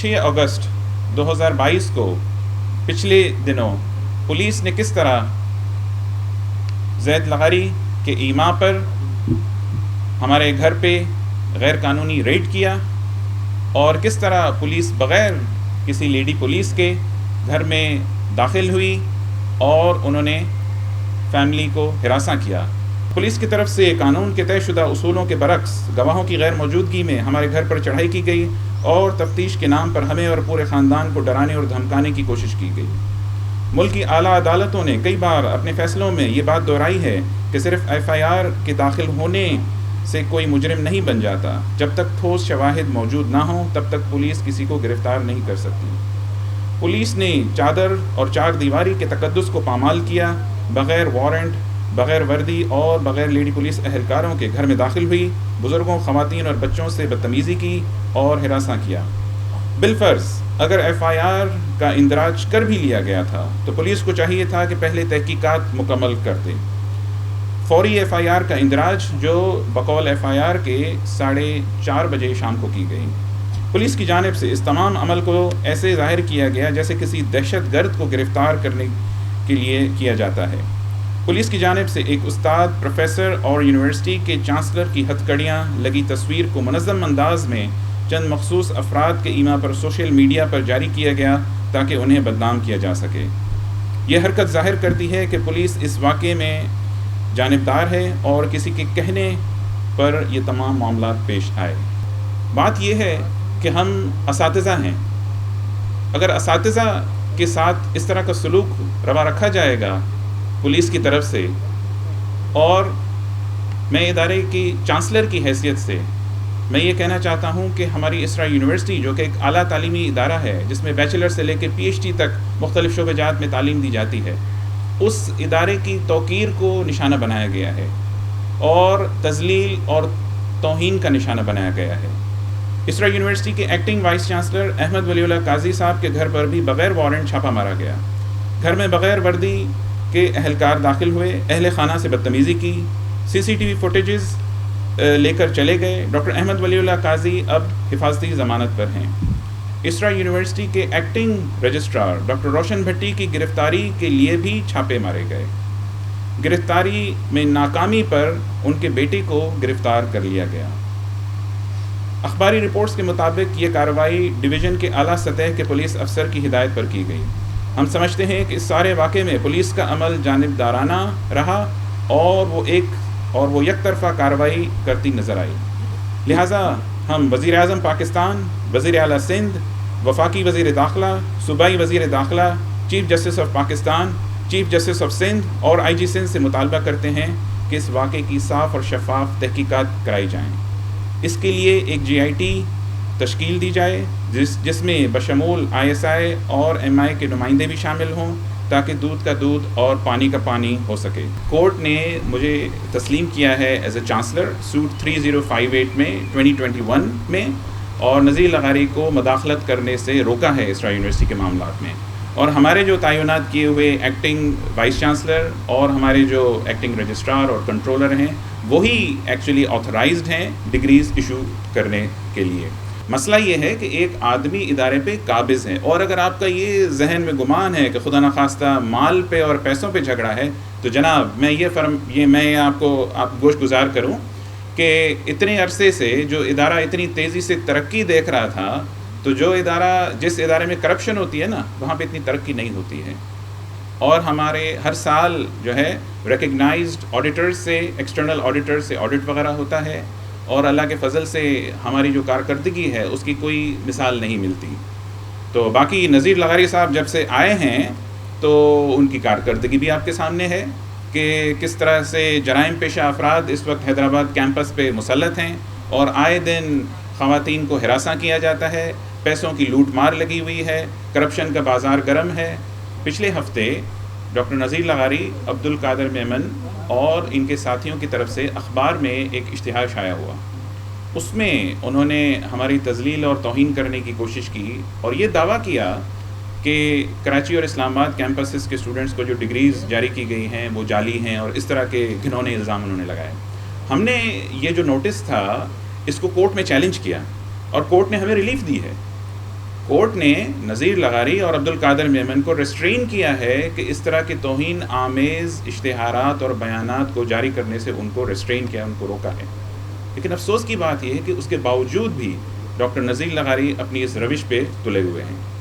6 اگست 2022 کو پچھلے دنوں پولیس نے کس طرح زید لغاری کے ایما پر ہمارے گھر پہ غیر قانونی ریڈ کیا، اور کس طرح پولیس بغیر کسی لیڈی پولیس کے گھر میں داخل ہوئی اور انہوں نے فیملی کو ہراساں کیا۔ پولیس کی طرف سے قانون کے طے شدہ اصولوں کے برعکس گواہوں کی غیر موجودگی میں ہمارے گھر پر چڑھائی کی گئی اور تفتیش کے نام پر ہمیں اور پورے خاندان کو ڈرانے اور دھمکانے کی کوشش کی گئی۔ ملک کی اعلیٰ عدالتوں نے کئی بار اپنے فیصلوں میں یہ بات دہرائی ہے کہ صرف FIR کے داخل ہونے سے کوئی مجرم نہیں بن جاتا، جب تک ٹھوس شواہد موجود نہ ہوں تب تک پولیس کسی کو گرفتار نہیں کر سکتی۔ پولیس نے چادر اور چار دیواری کے تقدس کو پامال کیا، بغیر وارنٹ، بغیر وردی اور بغیر لیڈی پولیس اہلکاروں کے گھر میں داخل ہوئی، بزرگوں، خواتین اور بچوں سے بدتمیزی کی اور ہراساں کیا۔ بالفرض اگر FIR کا اندراج کر بھی لیا گیا تھا تو پولیس کو چاہیے تھا کہ پہلے تحقیقات مکمل کرتے۔ فوری FIR کا اندراج جو بقول FIR کے 4:30 بجے شام کو کی گئی۔ پولیس کی جانب سے اس تمام عمل کو ایسے ظاہر کیا گیا جیسے کسی دہشت گرد کو گرفتار کرنے کے لیے کیا جاتا ہے۔ پولیس کی جانب سے ایک استاد، پروفیسر اور یونیورسٹی کے چانسلر کی ہتھ کڑیاں لگی تصویر کو منظم انداز میں چند مخصوص افراد کے ایما پر سوشل میڈیا پر جاری کیا گیا تاکہ انہیں بدنام کیا جا سکے۔ یہ حرکت ظاہر کرتی ہے کہ پولیس اس واقعے میں جانبدار ہے اور کسی کے کہنے پر یہ تمام معاملات پیش آئے۔ بات یہ ہے کہ ہم اساتذہ ہیں۔ اگر اساتذہ کے ساتھ اس طرح کا سلوک روا رکھا جائے گا پولیس کی طرف سے، اور میں ادارے کی چانسلر کی حیثیت سے میں یہ کہنا چاہتا ہوں کہ ہماری اسرا یونیورسٹی جو کہ ایک اعلیٰ تعلیمی ادارہ ہے جس میں بیچلر سے لے کے PhD تک مختلف شعبہ جات میں تعلیم دی جاتی ہے، اس ادارے کی توقیر کو نشانہ بنایا گیا ہے اور تذلیل اور توہین کا نشانہ بنایا گیا ہے۔ اسرا یونیورسٹی کے ایکٹنگ وائس چانسلر احمد ولی اللہ قاضی صاحب کے گھر پر بھی بغیر وارنٹ چھاپا مارا گیا۔ گھر میں بغیر وردی کے اہلکار داخل ہوئے، اہل خانہ سے بدتمیزی کی، CCTV فوٹیجز لے کر چلے گئے۔ ڈاکٹر احمد ولی اللہ قاضی اب حفاظتی ضمانت پر ہیں۔ اسرا یونیورسٹی کے ایکٹنگ رجسٹرار ڈاکٹر روشن بھٹی کی گرفتاری کے لیے بھی چھاپے مارے گئے۔ گرفتاری میں ناکامی پر ان کے بیٹے کو گرفتار کر لیا گیا۔ اخباری رپورٹس کے مطابق یہ کارروائی ڈویژن کے اعلیٰ سطح کے پولیس افسر کی ہدایت پر کی گئی۔ ہم سمجھتے ہیں کہ اس سارے واقعے میں پولیس کا عمل جانبدارانہ رہا اور وہ یک طرفہ کارروائی کرتی نظر آئی۔ لہٰذا ہم وزیر اعظم پاکستان، وزیر اعلیٰ سندھ، وفاقی وزیر داخلہ، صوبائی وزیر داخلہ، chief justice of Pakistan, chief justice of Sindh اور IG سندھ سے مطالبہ کرتے ہیں کہ اس واقعے کی صاف اور شفاف تحقیقات کرائی جائیں۔ اس کے لیے ایک GIT تشکیل دی جائے جس میں بشمول ISI اور MI کے نمائندے بھی شامل ہوں تاکہ دودھ کا دودھ اور پانی کا پانی ہو سکے۔ کورٹ نے مجھے تسلیم کیا ہے ایز اے چانسلر سوٹ 3058 میں 2021 میں، اور نذیر لغاری کو مداخلت کرنے سے روکا ہے اسرا یونیورسٹی کے معاملات میں، اور ہمارے جو تعینات کیے ہوئے ایکٹنگ وائس چانسلر اور ہمارے جو ایکٹنگ رجسٹرار اور کنٹرولر ہیں وہی ایکچولی آتھرائزڈ ہیں ڈگریز ایشو کرنے کے لیے۔ مسئلہ یہ ہے کہ ایک آدمی ادارے پہ قابض ہے، اور اگر آپ کا یہ ذہن میں گمان ہے کہ خدا نخواستہ مال پہ اور پیسوں پہ جھگڑا ہے تو جناب میں آپ گوش گزار کروں کہ اتنے عرصے سے جو ادارہ اتنی تیزی سے ترقی دیکھ رہا تھا، تو جس ادارے میں کرپشن ہوتی ہے نا وہاں پہ اتنی ترقی نہیں ہوتی ہے، اور ہمارے ہر سال جو ہے ریکگنائزڈ آڈیٹر سے، ایکسٹرنل آڈیٹر سے آڈٹ وغیرہ ہوتا ہے، اور اللہ کے فضل سے ہماری جو کارکردگی ہے اس کی کوئی مثال نہیں ملتی۔ تو باقی نذیر لغاری صاحب جب سے آئے ہیں تو ان کی کارکردگی بھی آپ کے سامنے ہے کہ کس طرح سے جرائم پیشہ افراد اس وقت حیدرآباد کیمپس پہ مسلط ہیں، اور آئے دن خواتین کو ہراساں کیا جاتا ہے، پیسوں کی لوٹ مار لگی ہوئی ہے، کرپشن کا بازار گرم ہے۔ پچھلے ہفتے ڈاکٹر نذیر لغاری، عبد القادر میمن اور ان کے ساتھیوں کی طرف سے اخبار میں ایک اشتہار شائع ہوا، اس میں انہوں نے ہماری تذلیل اور توہین کرنے کی کوشش کی اور یہ دعویٰ کیا کہ کراچی اور اسلام آباد کیمپسز کے اسٹوڈنٹس کو جو ڈگریز جاری کی گئی ہیں وہ جعلی ہیں، اور اس طرح کے گھنونے الزام انہوں نے لگائے۔ ہم نے یہ جو نوٹس تھا اس کو کورٹ میں چیلنج کیا اور کورٹ نے ہمیں ریلیف دی ہے۔ کورٹ نے نذیر لغاری اور عبدالقادر میمن کو ریسٹرین کیا ہے کہ اس طرح کے توہین آمیز اشتہارات اور بیانات کو جاری کرنے سے ان کو ریسٹرین کیا، ان کو روکا ہے. لیکن افسوس کی بات یہ ہے کہ اس کے باوجود بھی ڈاکٹر نذیر لغاری اپنی اس روش پہ تلے ہوئے ہیں.